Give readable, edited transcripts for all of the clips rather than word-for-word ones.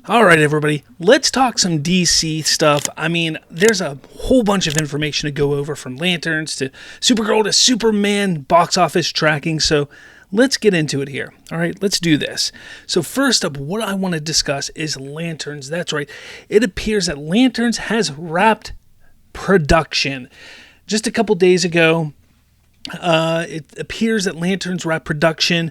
All right, everybody, let's talk some DC stuff. I mean, there's a whole bunch of information to go over, from Lanterns to Supergirl to Superman box office tracking, so let's get into it here. All right, let's do this. So first up, what I want to discuss is Lanterns. That's right. It appears that Lanterns has wrapped production. Just a couple days ago, it appears that Lanterns wrapped production,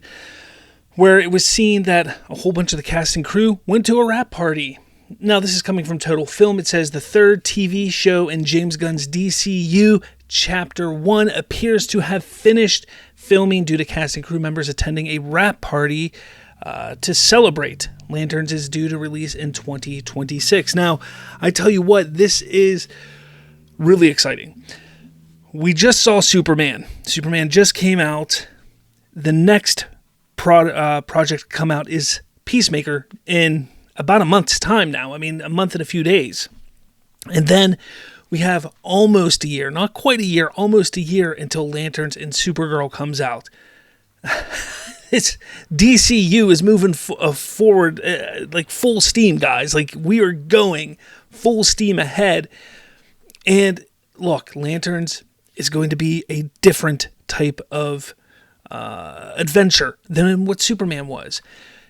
where it was seen that a whole bunch of the cast and crew went to a wrap party. Now, this is coming from Total Film. It says the third TV show in James Gunn's DCU Chapter 1 appears to have finished filming due to cast and crew members attending a wrap party to celebrate. Lanterns is due to release in 2026. Now, I tell you what, this is really exciting. We just saw Superman. Superman just came out. The next project come out is Peacemaker in about a month's time now. I mean, a month and a few days. And then we have almost a year, not quite a year, almost a year until Lanterns and Supergirl comes out. It's DCU is moving forward like full steam, guys. Like, we are going full steam ahead. And look, Lanterns is going to be a different type of adventure than what Superman was.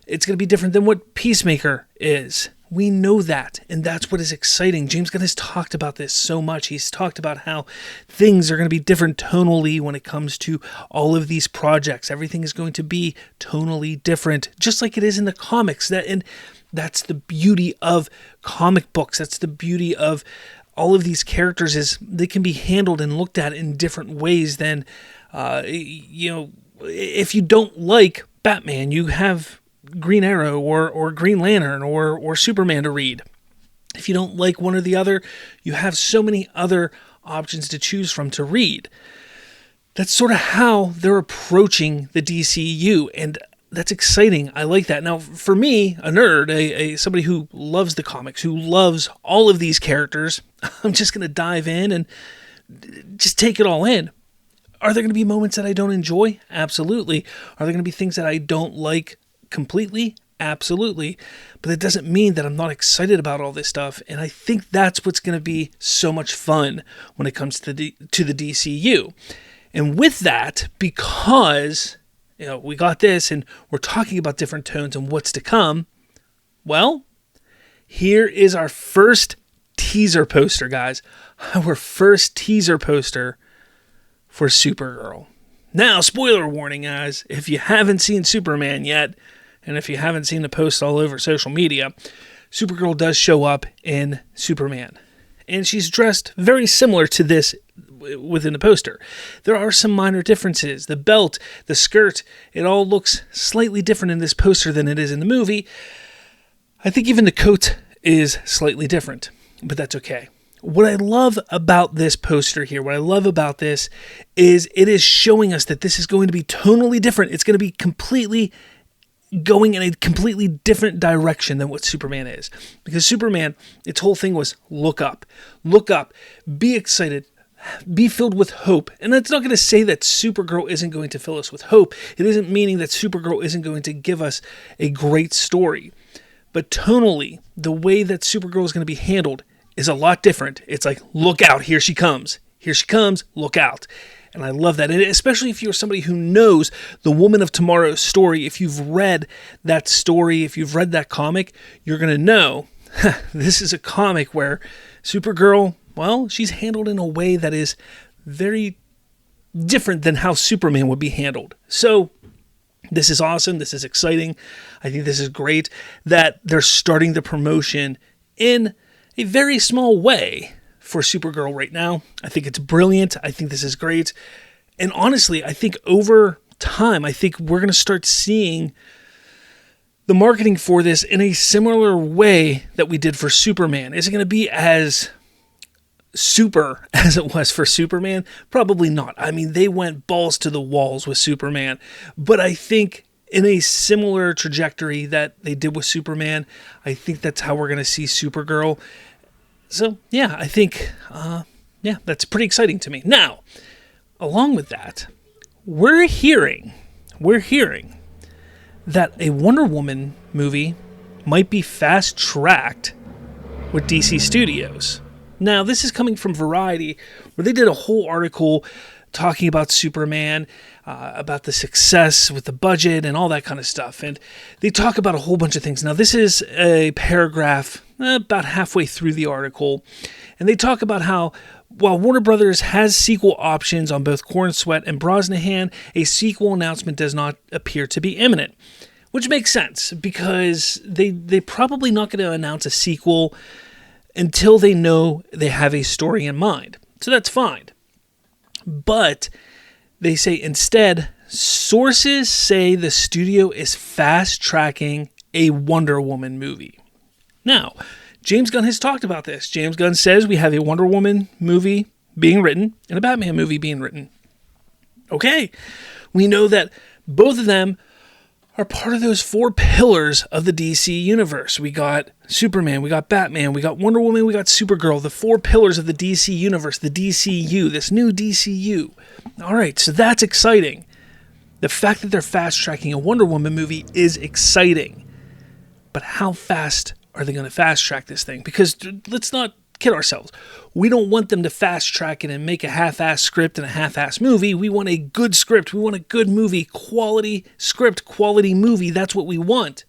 It's going to be different than what Peacemaker is. We know that, and that's what is exciting. James Gunn has talked about this so much. He's talked about how things are going to be different tonally when it comes to all of these projects. Everything is going to be tonally different, just like it is in the comics. And that's the beauty of comic books. That's the beauty of all of these characters, is they can be handled and looked at in different ways than, if you don't like Batman, you have Green Arrow or Green Lantern or Superman to read. If you don't like one or the other, you have so many other options to choose from to read. That's sort of how they're approaching the DCU, and that's exciting. I like that. Now, for me, a nerd, somebody who loves the comics, who loves all of these characters, I'm just going to dive in and just take it all in. Are there going to be moments that I don't enjoy? Absolutely. Are there going to be things that I don't like completely? Absolutely. But that doesn't mean that I'm not excited about all this stuff. And I think that's what's going to be so much fun when it comes to the DCU. And with that, because we got this and we're talking about different tones and what's to come, well, here is our first teaser poster, guys. Our first teaser poster for Supergirl. Now, spoiler warning, guys, if you haven't seen Superman yet, and if you haven't seen the posts all over social media, Supergirl does show up in Superman. And she's dressed very similar to this within the poster. There are some minor differences. The belt, the skirt, it all looks slightly different in this poster than it is in the movie. I think even the coat is slightly different, but that's okay. What I love about this poster here, what I love about this, is it is showing us that this is going to be tonally different. It's going to be completely going in a completely different direction than what Superman is. Because Superman, its whole thing was look up, be excited, be filled with hope. And that's not going to say that Supergirl isn't going to fill us with hope. It isn't meaning that Supergirl isn't going to give us a great story. But tonally, the way that Supergirl is going to be handled is a lot different. It's like, look out, here she comes. Here she comes, look out. And I love that. And especially if you're somebody who knows the Woman of Tomorrow's story, if you've read that story, if you've read that comic, you're going to know this is a comic where Supergirl, well, she's handled in a way that is very different than how Superman would be handled. So this is awesome. This is exciting. I think this is great that they're starting the promotion in a very small way for Supergirl right now. I think it's brilliant. I think this is great. And honestly, I think over time, I think we're going to start seeing the marketing for this in a similar way that we did for Superman. Is it going to be as super as it was for Superman? Probably not. I mean, they went balls to the walls with Superman. But I think in a similar trajectory that they did with Superman, I think that's how we're going to see Supergirl. So, yeah, I think, that's pretty exciting to me. Now, along with that, we're hearing that a Wonder Woman movie might be fast-tracked with DC Studios. Now, this is coming from Variety, where they did a whole article talking about Superman, about the success with the budget and all that kind of stuff. And they talk about a whole bunch of things. Now, this is a paragraph about halfway through the article. And they talk about how while Warner Brothers has sequel options on both Corn Sweat and Brosnahan, a sequel announcement does not appear to be imminent. Which makes sense, because they're probably not going to announce a sequel until they know they have a story in mind. So that's fine. But they say instead, sources say the studio is fast-tracking a Wonder Woman movie. Now, James Gunn has talked about this. James Gunn says we have a Wonder Woman movie being written and a Batman movie being written. Okay, we know that both of them are part of those 4 pillars of the DC universe. We got Superman, we got Batman, we got Wonder Woman, we got Supergirl, the 4 pillars of the DC universe, the DCU, this new DCU. All right, so that's exciting. The fact that they're fast-tracking a Wonder Woman movie is exciting. But how fast are they going to fast-track this thing? Because let's not kid ourselves. We don't want them to fast-track it and make a half-ass script and a half-ass movie. We want a good script. We want a good movie. Quality script, quality movie. That's what we want.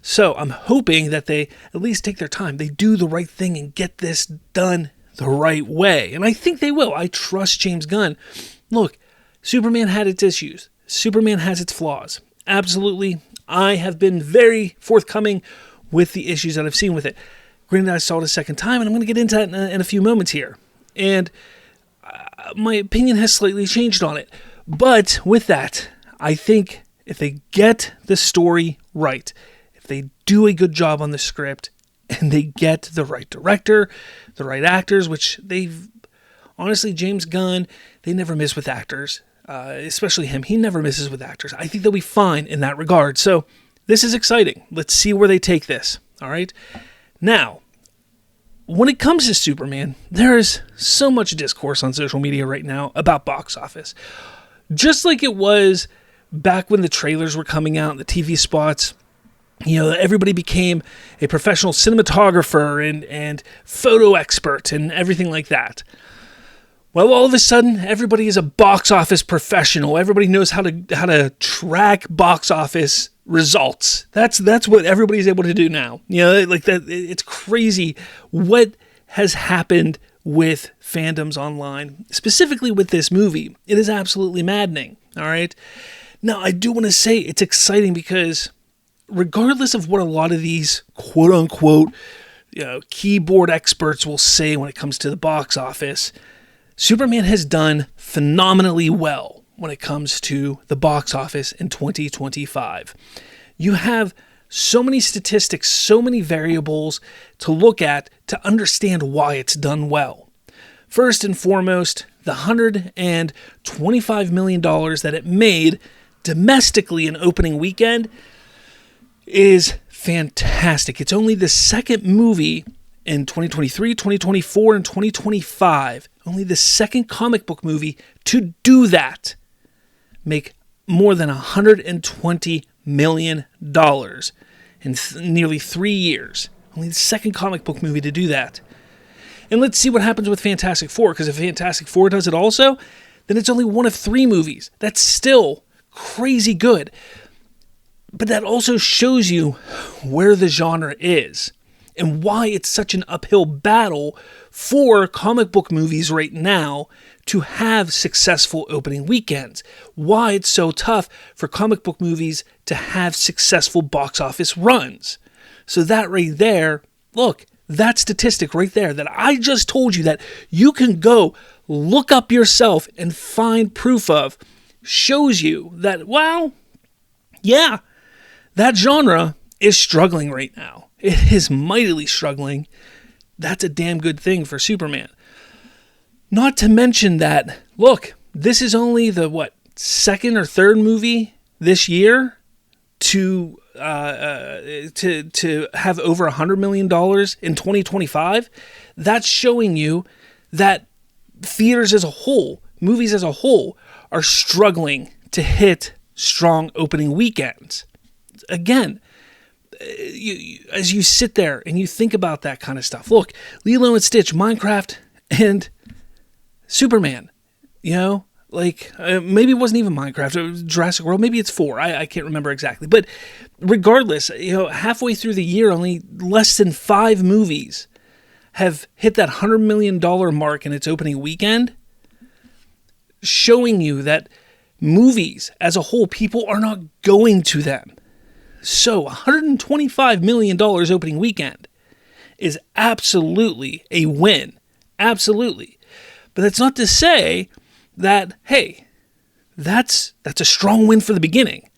So I'm hoping that they at least take their time. They do the right thing and get this done the right way. And I think they will. I trust James Gunn. Look, Superman had its issues. Superman has its flaws. Absolutely. I have been very forthcoming with the issues that I've seen with it. Granted, I saw it a second time, and I'm going to get into that in a few moments here. And my opinion has slightly changed on it. But with that, I think if they get the story right, if they do a good job on the script, and they get the right director, the right actors, which they've... Honestly, James Gunn, they never miss with actors. Especially him. He never misses with actors. I think they'll be fine in that regard. So this is exciting. Let's see where they take this. All right? Now, when it comes to Superman, there is so much discourse on social media right now about box office. Just like it was back when the trailers were coming out and the TV spots, everybody became a professional cinematographer and photo expert and everything like that. Well, all of a sudden, everybody is a box office professional. Everybody knows how to track box office results. That's what everybody's able to do now. Like that. It's crazy what has happened with fandoms online, specifically with this movie. It is absolutely maddening. All right. Now, I do want to say it's exciting because regardless of what a lot of these quote unquote, keyboard experts will say when it comes to the box office, Superman has done phenomenally well when it comes to the box office in 2025. You have so many statistics, so many variables to look at to understand why it's done well. First and foremost, the $125 million that it made domestically in opening weekend is fantastic. It's only the second movie in 2023, 2024, and 2025, only the second comic book movie to do that, make more than $120 million in nearly 3 years. Only the second comic book movie to do that. And let's see what happens with Fantastic Four, because if Fantastic Four does it also, then it's only one of 3 movies. That's still crazy good. But that also shows you where the genre is and why it's such an uphill battle for comic book movies right now to have successful opening weekends. Why it's so tough for comic book movies to have successful box office runs. So that right there, look, that statistic right there that I just told you that you can go look up yourself and find proof of shows you that, well, yeah, that genre is struggling right now. It is mightily struggling. That's a damn good thing for Superman. Not to mention that, look, this is only the, second or third movie this year to have over $100 million in 2025. That's showing you that theaters as a whole, movies as a whole, are struggling to hit strong opening weekends. Again, as you sit there and you think about that kind of stuff, look, Lilo and Stitch, Minecraft, and Superman, maybe it wasn't even Minecraft, it was Jurassic World, maybe it's 4, I can't remember exactly. But regardless, halfway through the year, only less than 5 movies have hit that $100 million mark in its opening weekend, showing you that movies as a whole, people are not going to them. So $125 million opening weekend is absolutely a win. Absolutely. But that's not to say that, hey, that's a strong win for the beginning.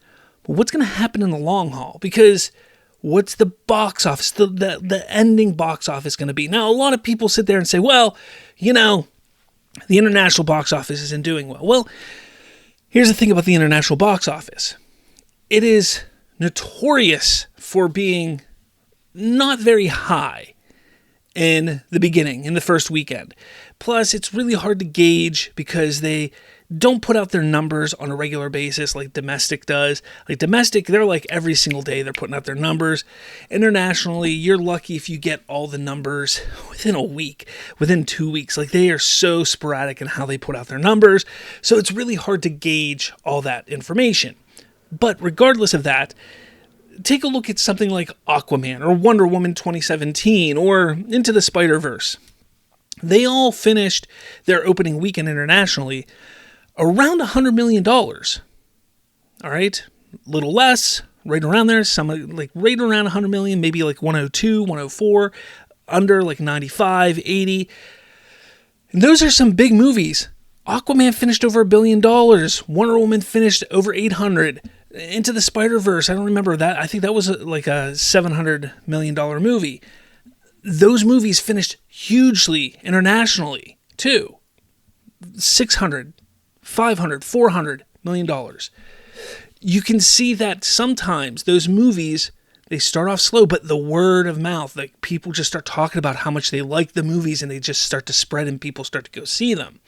But what's going to happen in the long haul? Because what's the box office, the ending box office going to be? Now, a lot of people sit there and say, well, the international box office isn't doing well. Well, here's the thing about the international box office. It is notorious for being not very high in the beginning, in the first weekend. Plus, it's really hard to gauge because they don't put out their numbers on a regular basis like domestic does. Like domestic, they're like every single day they're putting out their numbers. Internationally, you're lucky if you get all the numbers within a week, within 2 weeks. Like they are so sporadic in how they put out their numbers. So it's really hard to gauge all that information. But regardless of that, take a look at something like Aquaman or Wonder Woman 2017 or Into the Spider-Verse. They all finished their opening weekend internationally around $100 million. All right? A little less, right around there. Some like right around 100 million, maybe like 102, 104, under like 95, 80. And those are some big movies. Aquaman finished over $1 billion. Wonder Woman finished over 800. Into the Spider-Verse, I don't remember that. I think that was like a $700 million movie. Those movies finished hugely internationally, too. 600, 500, 400 million dollars. You can see that sometimes those movies, they start off slow, but the word of mouth, like people just start talking about how much they like the movies and they just start to spread and people start to go see them.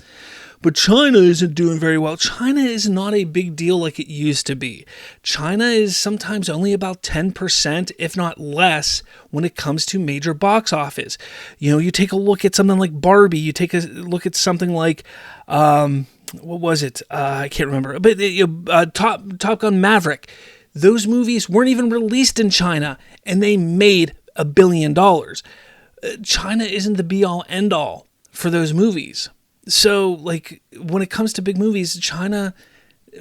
But China isn't doing very well. China is not a big deal like it used to be. China is sometimes only about 10%, if not less, when it comes to major box office. You take a look at something like Barbie. You take a look at something like, what was it? I can't remember. But Top Gun Maverick. Those movies weren't even released in China, and they made $1 billion. China isn't the be-all, end-all for those movies. So, like, when it comes to big movies, China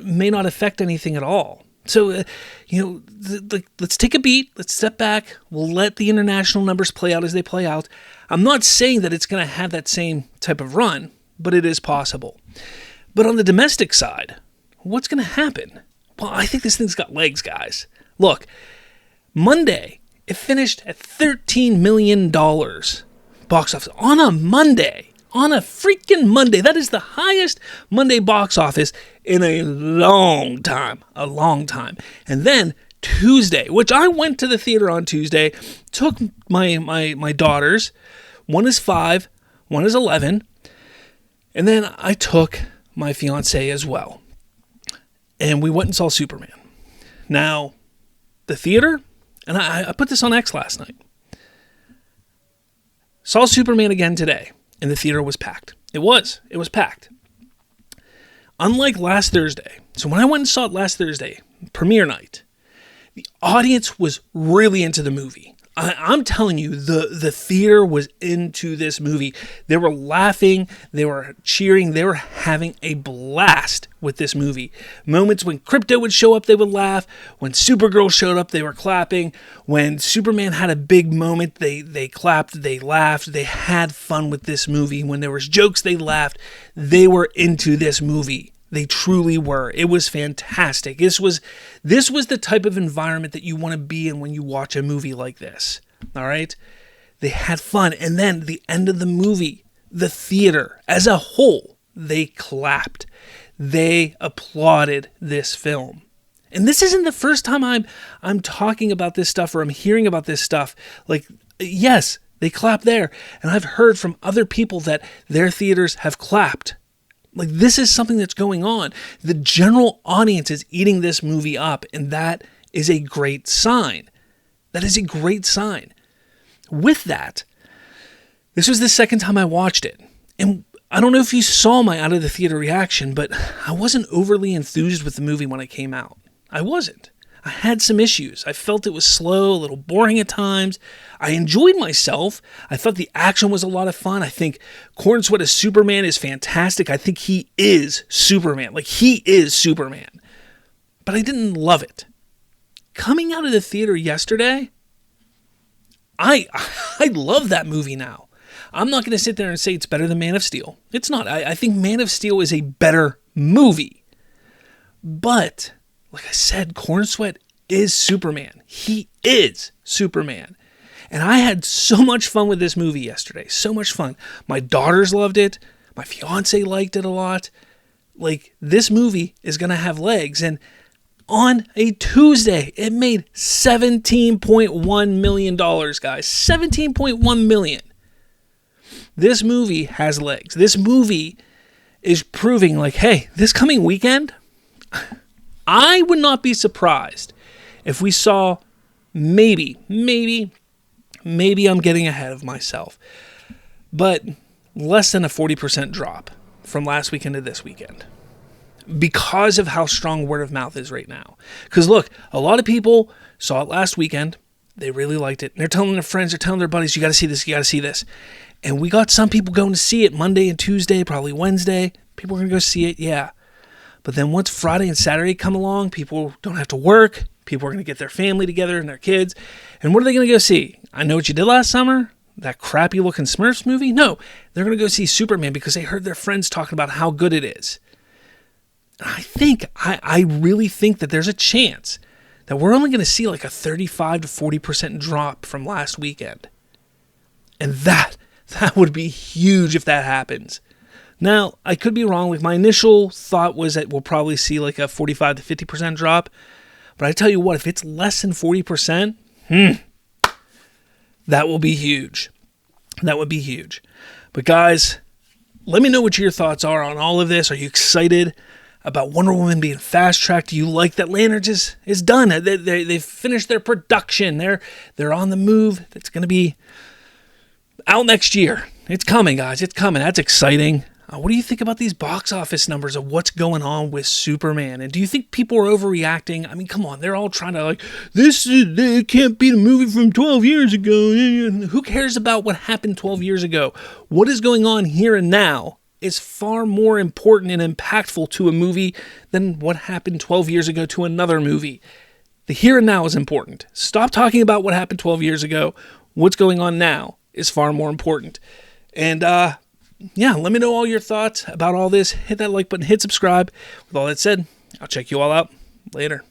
may not affect anything at all. So, let's take a beat. Let's step back. We'll let the international numbers play out as they play out. I'm not saying that it's going to have that same type of run, but it is possible. But on the domestic side, what's going to happen? Well, I think this thing's got legs, guys. Look, Monday, it finished at $13 million box office on a Monday. On a freaking Monday. That is the highest Monday box office in a long time. A long time. And then Tuesday, which I went to the theater on Tuesday, took my daughters. One is 5, one is 11. And then I took my fiance as well. And we went and saw Superman. Now, the theater, and I put this on X last night. Saw Superman again today. And the theater was packed. It was packed. Unlike last Thursday. So when I went and saw it last Thursday, premiere night, the audience was really into the movie. I'm telling you, the theater was into this movie. They were laughing, they were cheering, they were having a blast with this movie. Moments when Krypto would show up, they would laugh. When Supergirl showed up, they were clapping. When Superman had a big moment, they clapped, they laughed, they had fun with this movie. When there was jokes, they laughed. They were into this movie. They truly were. It was fantastic. This was the type of environment that you want to be in when you watch a movie like this. All right? They had fun. And then the end of the movie, the theater as a whole, they clapped. They applauded this film. And this isn't the first time I'm talking about this stuff or I'm hearing about this stuff. Like, yes, they clapped there. And I've heard from other people that their theaters have clapped. Like, this is something that's going on. The general audience is eating this movie up, and that is a great sign. That is a great sign. With that, this was the second time I watched it. And I don't know if you saw my out of the theater reaction, but I wasn't overly enthused with the movie when it came out. I wasn't. I had some issues. I felt it was slow, a little boring at times. I enjoyed myself. I thought the action was a lot of fun. I think Corn Sweat as Superman is fantastic. I think he is Superman. Like, he is Superman. But I didn't love it. Coming out of the theater yesterday, I love that movie now. I'm not going to sit there and say it's better than Man of Steel. It's not. I think Man of Steel is a better movie. But, like I said, Corn Sweat is Superman. He is Superman. And I had so much fun with this movie yesterday. So much fun. My daughters loved it. My fiance liked it a lot. Like, this movie is going to have legs. And on a Tuesday, it made $17.1 million, guys. $17.1 million. This movie has legs. This movie is proving like, hey, this coming weekend, I would not be surprised if we saw maybe I'm getting ahead of myself, but less than a 40% drop from last weekend to this weekend because of how strong word of mouth is right now. Because look, a lot of people saw it last weekend. They really liked it. And they're telling their friends, they're telling their buddies, you got to see this, you got to see this. And we got some people going to see it Monday and Tuesday, probably Wednesday. People are going to go see it, yeah. But then once Friday and Saturday come along, people don't have to work. People are going to get their family together and their kids. And what are they going to go see? I Know What You Did Last Summer? That crappy looking Smurfs movie? No, they're going to go see Superman because they heard their friends talking about how good it is. And I really think that there's a chance that we're only going to see like a 35 to 40% drop from last weekend. And that would be huge if that happens. Now, I could be wrong. Like, my initial thought was that we'll probably see like a 45 to 50% drop. But I tell you what, if it's less than 40%, that will be huge. That would be huge. But guys, let me know what your thoughts are on all of this. Are you excited about Wonder Woman being fast-tracked? Do you like that Lanterns is done? They've finished their production. They're on the move. It's going to be out next year. It's coming, guys. It's coming. That's exciting. What do you think about these box office numbers of what's going on with Superman? And do you think people are overreacting? I mean, come on. They're all trying to it can't be the movie from 12 years ago. Who cares about what happened 12 years ago? What is going on here and now is far more important and impactful to a movie than what happened 12 years ago to another movie. The here and now is important. Stop talking about what happened 12 years ago. What's going on now is far more important. And, let me know all your thoughts about all this. Hit that like button, hit subscribe. With all that said, I'll check you all out later.